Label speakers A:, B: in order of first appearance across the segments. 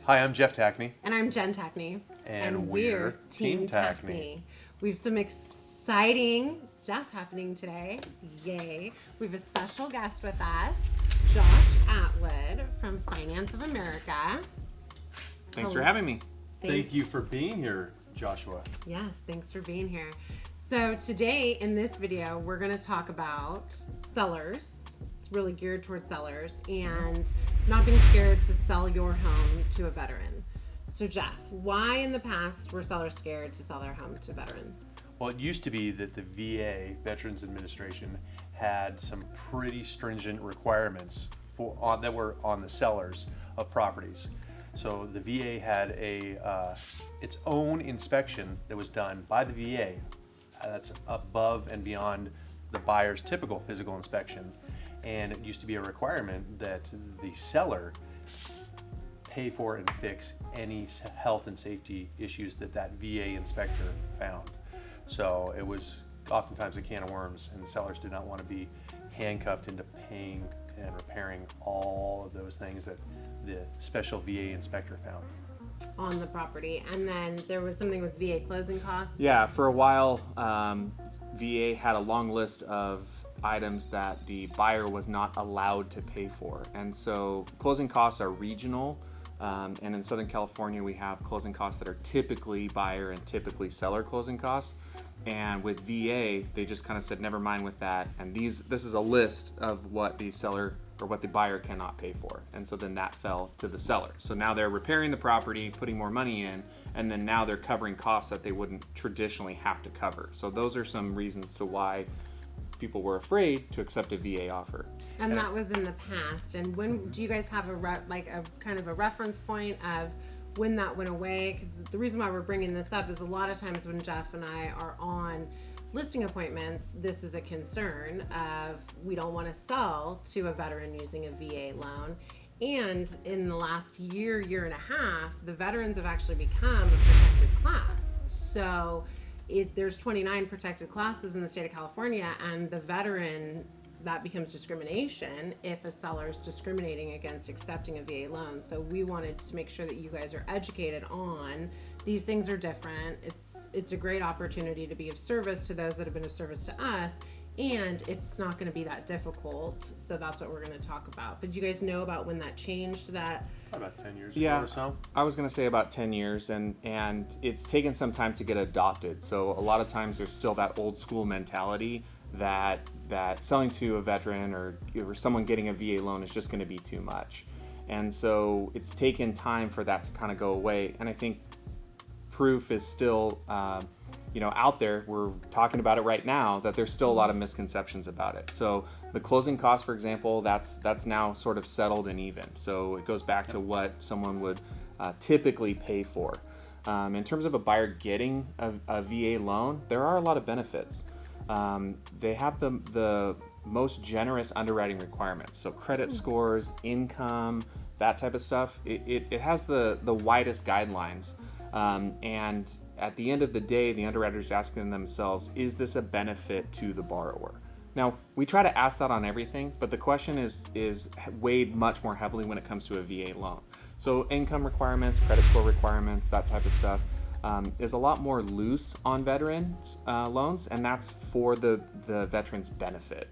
A: Hi, I'm Jeff Tackney.
B: And I'm Jen Tackney.
A: And we're
B: Team
A: TeamTackney.
B: We have some exciting stuff happening today. Yay. We have a special guest with us, Josh Atwood from Finance of America.
C: Thanks for having me.
A: Thank you for being here, Joshua.
B: Yes, thanks for being here. So today in this video, we're going to talk about sellers. It's really geared towards sellers and not being scared to sell your home to a veteran. So Jeff, why in the past were sellers scared to sell their home to veterans?
A: Well, it used to be that the VA, Veterans Administration, had some pretty stringent requirements that were on the sellers of properties. So the VA had its own inspection that was done by the VA. That's above and beyond the buyer's typical physical inspection. And it used to be a requirement that the seller pay for and fix any health and safety issues that VA inspector found. So it was oftentimes a can of worms, and the sellers did not want to be handcuffed into paying and repairing all of those things that the special VA inspector found
B: on the property. And then there was something with VA closing costs.
C: Yeah, for a while, VA had a long list of items that the buyer was not allowed to pay for. And so closing costs are regional. And in Southern California, we have closing costs that are typically buyer and typically seller closing costs. And with VA, they just kind of said, never mind with that. And this is a list of what the seller or what the buyer cannot pay for. And so then that fell to the seller. So now they're repairing the property, putting more money in, and then now they're covering costs that they wouldn't traditionally have to cover. So those are some reasons to why people were afraid to accept a VA offer.
B: And that was in the past. And when do you guys have a kind of a reference point of when that went away? Because the reason why we're bringing this up is a lot of times when Jeff and I are on listing appointments, this is a concern of we don't want to sell to a veteran using a VA loan. And in the last year and a half, the veterans have actually become a protected class. So there's 29 protected classes in the state of California, and the veteran, that becomes discrimination if a seller is discriminating against accepting a VA loan. So we wanted to make sure that you guys are educated on these things are different. It's a great opportunity to be of service to those that have been of service to us, and it's not going to be that difficult. So that's what we're going to talk about. But you guys know about when that changed? That
A: about 10 years ago or so.
C: I was going to say about 10 years, and it's taken some time to get adopted. So a lot of times there's still that old school mentality that selling to a veteran or someone getting a VA loan is just going to be too much. And so it's taken time for that to kind of go away. And I think proof is still out there. We're talking about it right now, that there's still a lot of misconceptions about it. So the closing cost, for example, that's now sort of settled and even. So it goes back to what someone would typically pay for. In terms of a buyer getting a VA loan, there are a lot of benefits. They have the most generous underwriting requirements. So credit scores, income, that type of stuff. It has the widest guidelines. And at the end of the day, the underwriter's asking themselves, is this a benefit to the borrower? Now, we try to ask that on everything, but the question is weighed much more heavily when it comes to a VA loan. So income requirements, credit score requirements, that type of stuff is a lot more loose on veterans loans, and that's for the veteran's benefit.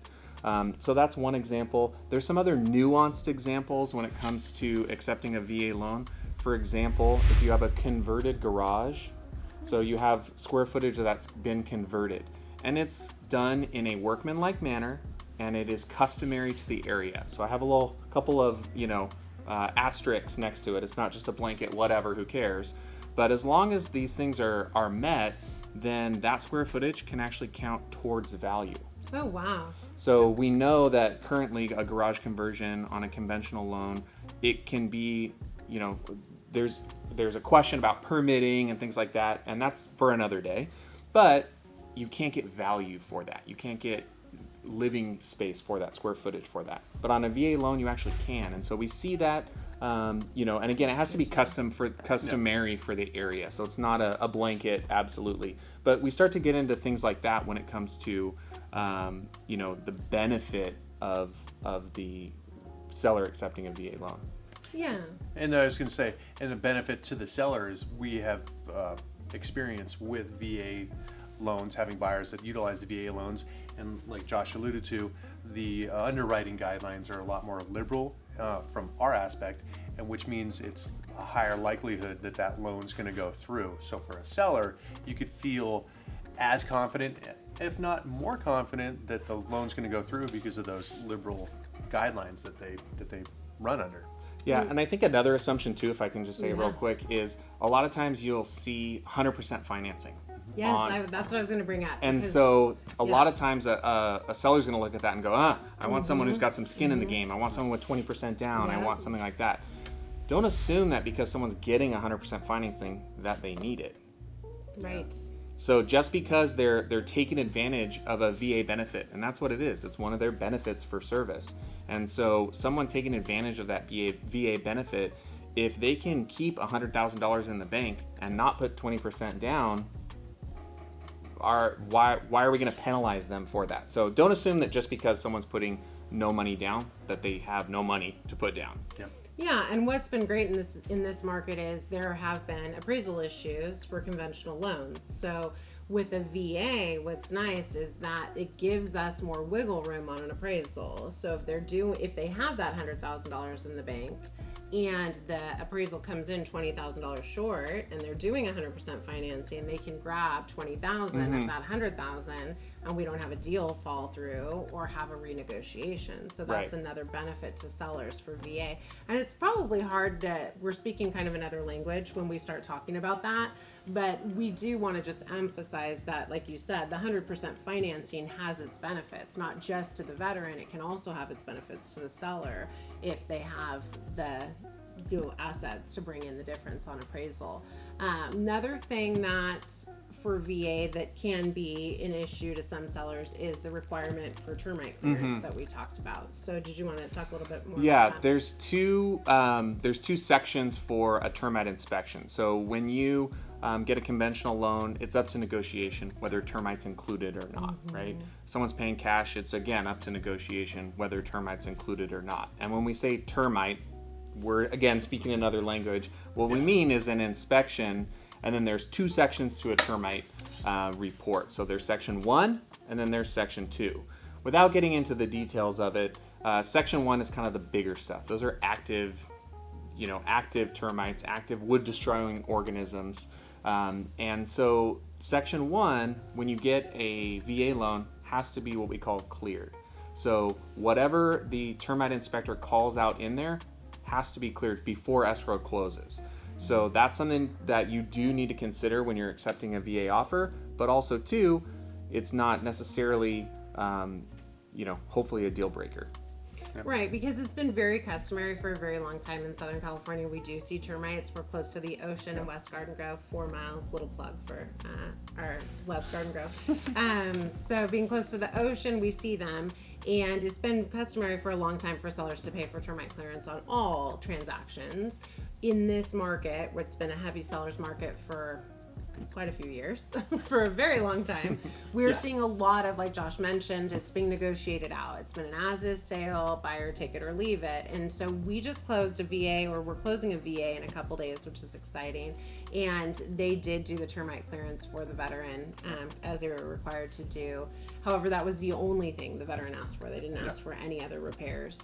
C: So that's one example. There's some other nuanced examples when it comes to accepting a VA loan. For example, if you have a converted garage, so you have square footage that's been converted, and it's done in a workmanlike manner, and it is customary to the area. So I have a couple of asterisks next to it. It's not just a blanket, whatever, who cares? But as long as these things are met, then that square footage can actually count towards value.
B: Oh, wow.
C: So we know that currently a garage conversion on a conventional loan, it can be, there's a question about permitting and things like that, and that's for another day. But you can't get value for that. You can't get living space for that, square footage for that. But on a VA loan, you actually can. And so we see that, and again, it has to be customary for the area. So it's not a blanket, absolutely. But we start to get into things like that when it comes to, the benefit of the seller accepting a VA loan.
B: Yeah.
A: And I was going to say, and the benefit to the seller is we have experience with VA loans, having buyers that utilize the VA loans, and like Josh alluded to, the underwriting guidelines are a lot more liberal from our aspect, and which means it's a higher likelihood that that loan's going to go through. So for a seller, you could feel as confident, if not more confident, that the loan's going to go through because of those liberal guidelines that they run under.
C: Yeah, and I think another assumption too, if I can just say it real
B: Yeah.
C: quick, is a lot of times you'll see 100% financing.
B: Yes,
C: on-
B: that's what I was going to bring up.
C: And
B: because-
C: so a
B: yeah.
C: lot of times a seller's going to look at that and go, I want someone who's got some skin in the game. I want someone with 20% down. I
B: Yeah.
C: want something like that. Don't assume that because someone's getting 100% financing that they need it.
B: Right.
C: So just because they're taking advantage of a VA benefit, and that's what it is. It's one of their benefits for service. And so someone taking advantage of that VA benefit, if they can keep $100,000 in the bank and not put 20% down, why are we going to penalize them for that? So don't assume that just because someone's putting no money down that they have no money to put down.
A: Yep.
B: Yeah, and what's been great in this market is there have been appraisal issues for conventional loans. So with a VA, what's nice is that it gives us more wiggle room on an appraisal. So if they have that $100,000 in the bank and the appraisal comes in $20,000 short and they're doing 100% financing, they can grab $20,000 of that $100,000 and we don't have a deal fall through or have a renegotiation. So that's
C: Right.
B: another benefit to sellers for VA. And it's probably hard we're speaking kind of another language when we start talking about that, but we do want to just emphasize that, like you said, the 100% financing has its benefits, not just to the veteran, it can also have its benefits to the seller if they have the assets to bring in the difference on appraisal. Another thing that for VA that can be an issue to some sellers is the requirement for termite clearance that we talked about. So did you want to talk a little bit more
C: Yeah,
B: about that?
C: there's two sections for a termite inspection. So when you get a conventional loan, it's up to negotiation whether termites included or not, right? Someone's paying cash, it's again up to negotiation whether termites included or not. And when we say termite, we're again speaking another language. What we mean is an inspection, and then there's two sections to a termite report. So there's section 1 and then there's section 2. Without getting into the details of it, section 1 is kind of the bigger stuff. Those are active termites, active wood destroying organisms. And so section 1, when you get a VA loan, has to be what we call cleared. So whatever the termite inspector calls out in there has to be cleared before escrow closes. So that's something that you do need to consider when you're accepting a VA offer, but also too, it's not necessarily, hopefully a deal breaker.
B: Right, because it's been very customary for a very long time in Southern California. We do see termites. We're close to the ocean in West Garden Grove, 4 miles. Little plug for our West Garden Grove. So being close to the ocean, we see them. And it's been customary for a long time for sellers to pay for termite clearance on all transactions. In this market, which has been a heavy seller's market for quite a few years, for a very long time, we're seeing a lot of, like Josh mentioned, it's being negotiated out. It's been an as-is sale, buyer take it or leave it. And so we just closed a VA, or we're closing a VA in a couple days, which is exciting. And they did do the termite clearance for the veteran, as they were required to do. However, that was the only thing the veteran asked for. They didn't ask for any other repairs.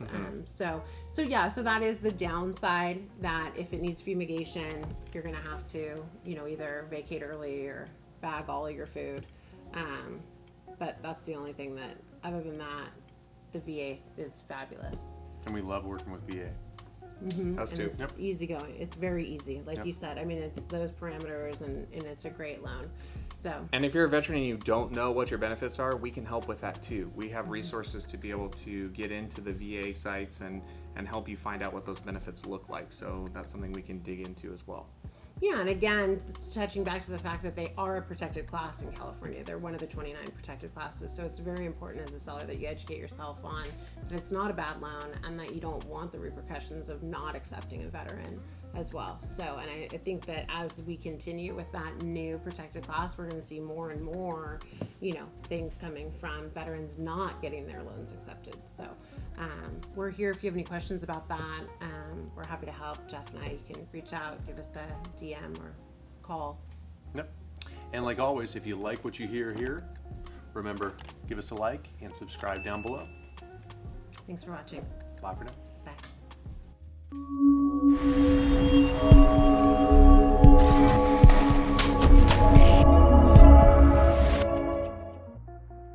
B: So that is the downside, that if it needs fumigation, you're going to have to, either vacate early or bag all of your food. But that's the only thing that, other than that, the VA is fabulous.
A: And we love working with VA.
C: Us
B: And
C: too.
B: it's easy going. It's very easy. Like you said, I mean, it's those parameters and it's a great loan. So.
C: And if you're a veteran and you don't know what your benefits are, we can help with that too. We have resources to be able to get into the VA sites and help you find out what those benefits look like. So that's something we can dig into as well.
B: Yeah, and again, touching back to the fact that they are a protected class in California. They're one of the 29 protected classes, so it's very important as a seller that you educate yourself on that it's not a bad loan and that you don't want the repercussions of not accepting a veteran. as well. So, and I think that as we continue with that new protected class, we're going to see more and more, things coming from veterans not getting their loans accepted. So, we're here if you have any questions about that. We're happy to help. Jeff and I, you can reach out, give us a DM or call.
A: Yep. And like always, if you like what you hear here, remember, give us a like and subscribe down below.
B: Thanks for watching.
A: Bye for now.
B: Bye.